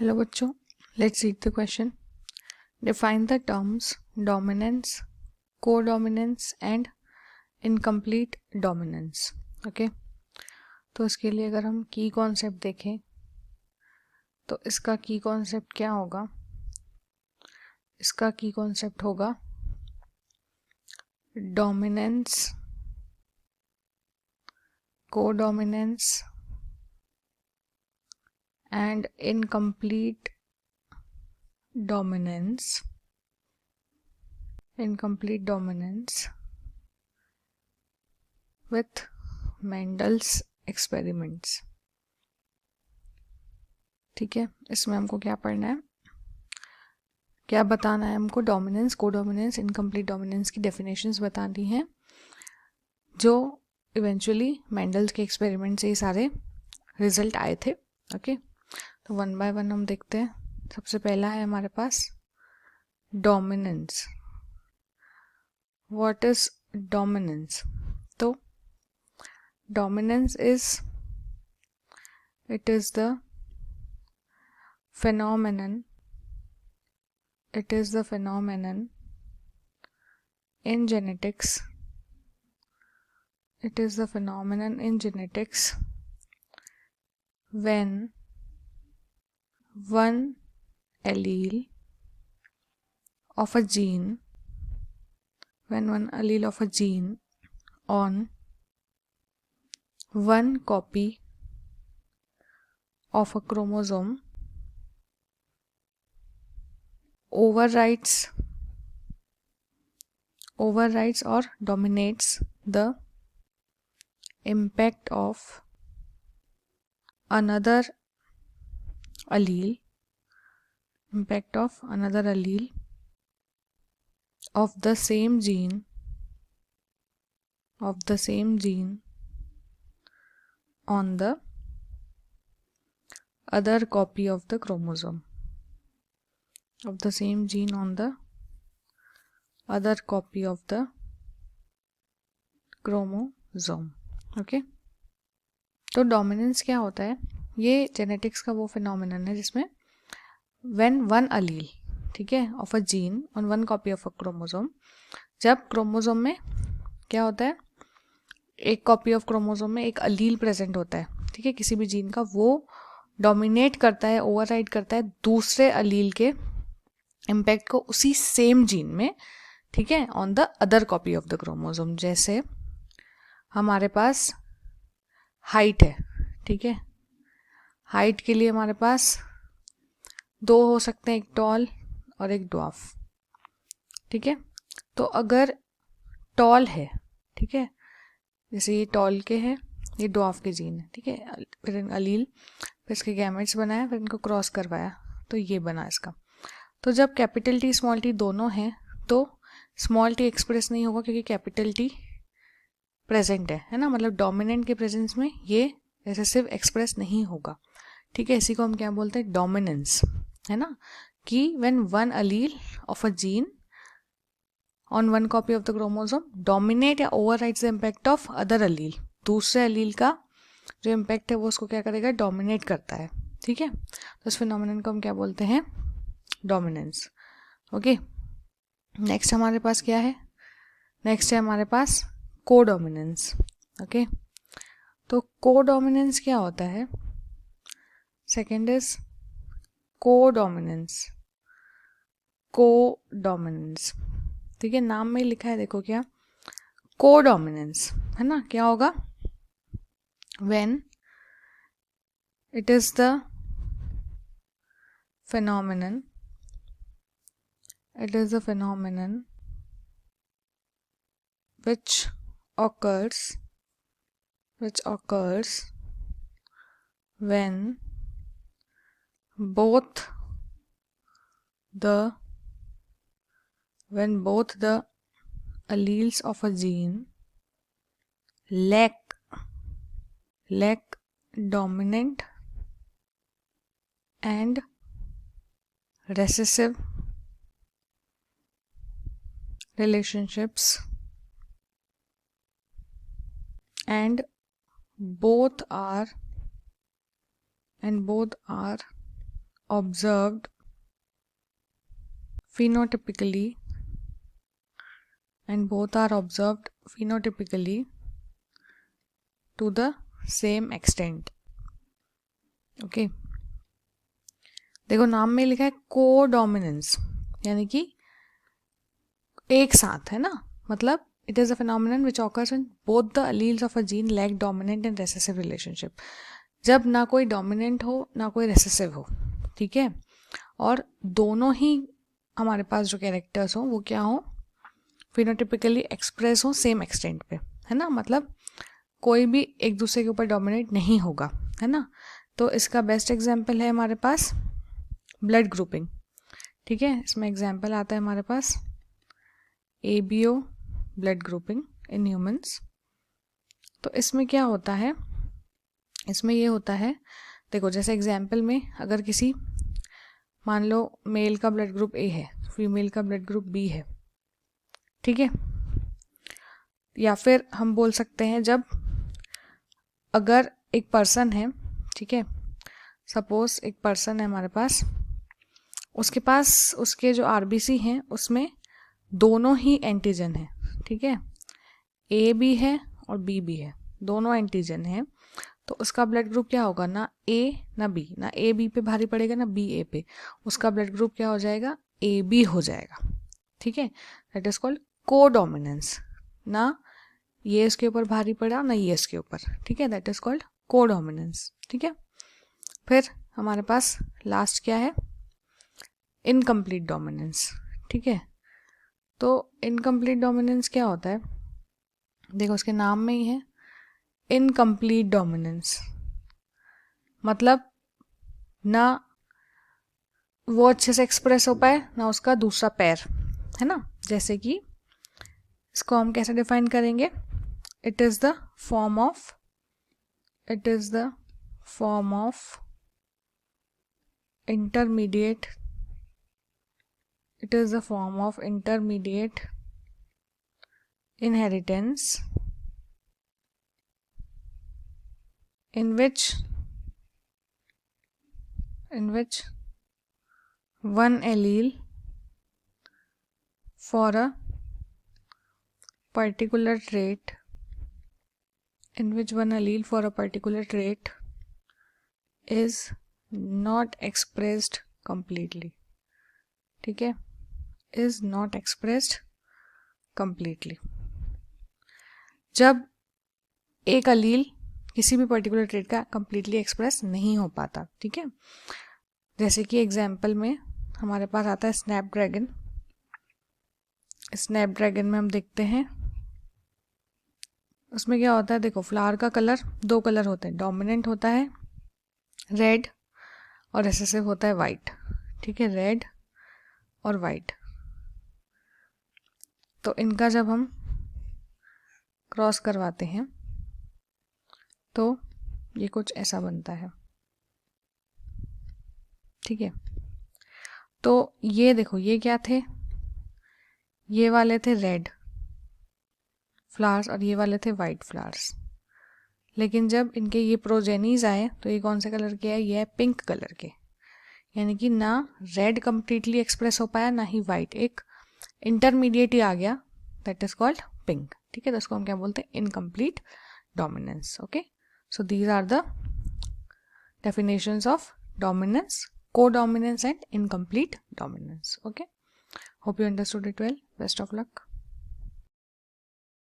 Hello बच्चों, let's read the question. Define the terms dominance, codominance and incomplete dominance. Okay, तो इसके लिए अगर हम की कॉन्सेप्ट देखें तो इसका की कॉन्सेप्ट क्या होगा? इसका की कॉन्सेप्ट होगा dominance, codominance and incomplete dominance with Mendel's experiments. ठीक है, इसमें हमको क्या पढ़ना है, क्या बताना है हमको? डोमिनेंस, कोडोमिनेंस, इनकम्प्लीट डोमिनेंस की डेफिनेशंस बतानी है जो इवेंचुअली मेंडल्स के एक्सपेरिमेंट से ही सारे रिजल्ट आए थे. ओके, तो वन बाय वन हम देखते हैं. सबसे पहला है हमारे पास डोमिनेंस. What is dominance? तो dominance is it is the phenomenon in genetics when one allele of a gene on one copy of a chromosome overrides or dominates the impact of another allele of the same gene on the other copy of the chromosome okay. तो dominance क्या होता है? ये genetics का वो phenomenon है जिसमें when one अलील, ठीक है, of a gene on one copy of a chromosome, जब क्रोमोसोम में क्या होता है, एक कॉपी ऑफ क्रोमोसोम में एक अलील प्रेजेंट होता है, ठीक है, किसी भी जीन का, वो डोमिनेट करता है, ओवरराइड करता है दूसरे अलील के इम्पैक्ट को उसी सेम जीन में, ठीक है, on the other copy of the chromosome. जैसे हमारे पास हाइट है, ठीक है, हाइट के लिए हमारे पास दो हो सकते हैं, एक टॉल और एक ड्वार्फ. ठीक है, तो अगर टॉल है, ठीक है, जैसे ये टॉल के हैं, ये ड्वार्फ के जीन है, ठीक है, फिर अलील, फिर इसके गैमेट्स बनाया, फिर इनको क्रॉस करवाया, तो ये बना इसका. तो जब कैपिटल टी स्मॉल टी दोनों हैं तो स्मॉल टी एक्सप्रेस नहीं होगा क्योंकि कैपिटल टी प्रेजेंट है ना, मतलब डोमिनेंट के प्रेजेंस में ये रिसेसिव एक्सप्रेस नहीं होगा. ठीक है, इसी को हम क्या बोलते हैं? डोमिनेंस, है ना, कि when one allele of a gene on one copy of the chromosome dominate या overrides the impact of other allele, दूसरे अलील का जो इम्पैक्ट है वो उसको क्या करेगा? डोमिनेट करता है. ठीक है, तो इस फिनोमिनन को हम क्या बोलते हैं? डोमिनेंस. ओके, नेक्स्ट हमारे पास क्या है? नेक्स्ट है हमारे पास कोडोमिनेंस. ओके, तो कोडोमिनेंस क्या होता है? Second is codominance. ठीक है, नाम में ही लिखा है, देखो क्या, कोडोमिनेंस, है ना. क्या होगा? When it is the phenomenon which occurs when both the alleles of a gene lack dominant and recessive relationships and both are observed phenotypically and both are observed phenotypically to the same extent. Okay देखो नाम में लिखा है को dominance, यानी कि एक साथ है ना, मतलब it is a phenomenon which occurs when both the alleles of a gene lack dominant and recessive relationship. जब ना कोई डोमिनेंट हो ना कोई रेसेसिव हो, ठीक है, और दोनों ही हमारे पास जो कैरेक्टर्स हो वो क्या हो, फिनोटिपिकली एक्सप्रेस हो सेम एक्सटेंट पे, है ना, मतलब कोई भी एक दूसरे के ऊपर डोमिनेट नहीं होगा, है ना। तो इसका बेस्ट एग्जाम्पल है हमारे पास ब्लड ग्रुपिंग, ठीक है। इसमें एग्जाम्पल आता है हमारे पास ABO blood grouping in humans. तो इसमें क्या होता है, इसमें ये होता है, देखो जैसे एग्जाम्पल में अगर किसी, मान लो मेल का ब्लड ग्रुप A है, फीमेल का ब्लड ग्रुप B है, ठीक है, या फिर हम बोल सकते हैं जब अगर एक पर्सन है, ठीक है, सपोज एक पर्सन है हमारे पास, उसके पास उसके जो RBC हैं उसमें दोनों ही एंटीजन है, ठीक है, A भी है और B भी है, दोनों एंटीजन है, तो उसका ब्लड ग्रुप क्या होगा, ना A ना B, ना A B पे भारी पड़ेगा ना B A पे, उसका ब्लड ग्रुप क्या हो जाएगा, AB हो जाएगा, ठीक है। दैट इज कॉल्ड को डोमिनेंस, ना ये इसके ऊपर भारी पड़ा ना ये इसके ऊपर, ठीक है, दैट इज कॉल्ड को डोमिनेंस, ठीक है। फिर हमारे पास लास्ट क्या है, इनकम्प्लीट डोमिनेंस, ठीक है। तो इनकम्प्लीट डोमिनेंस क्या होता है, देखो उसके नाम में ही है इनकम्प्लीट डोमिनेंस, मतलब ना वो अच्छे से एक्सप्रेस हो पाए ना उसका दूसरा पैर, है ना। जैसे कि इसको हम कैसे डिफाइन करेंगे, it is the form of intermediate inheritance in which one allele for a particular trait is not expressed completely, ठीक है, is not expressed completely। जब एक अलील किसी भी पर्टिकुलर ट्रेट का कंप्लीटली एक्सप्रेस नहीं हो पाता, ठीक है। जैसे कि एग्जाम्पल में हमारे पास आता है स्नैपड्रैगन। स्नैपड्रैगन में हम देखते हैं उसमें क्या होता है, देखो फ्लावर का कलर, दो कलर होते हैं, डोमिनेंट होता है रेड और रेसेसिव होता है वाइट, ठीक है, रेड और वाइट। तो इनका जब हम क्रॉस करवाते हैं तो ये कुछ ऐसा बनता है, ठीक है। तो ये देखो ये क्या थे, ये वाले थे रेड फ्लावर्स और ये वाले थे वाइट फ्लावर्स, लेकिन जब इनके ये प्रोजेनीज आए तो ये कौन से कलर के है, ये है पिंक कलर के, यानी कि ना रेड कंप्लीटली एक्सप्रेस हो पाया ना ही वाइट, एक इंटरमीडिएट ही आ गया, दैट इज कॉल्ड पिंक, ठीक है। तो इसको हम क्या बोलते हैं, incomplete dominance. Okay, so these are the definitions of dominance, co-dominance and incomplete dominance. Okay, hope you understood it well. Best of luck.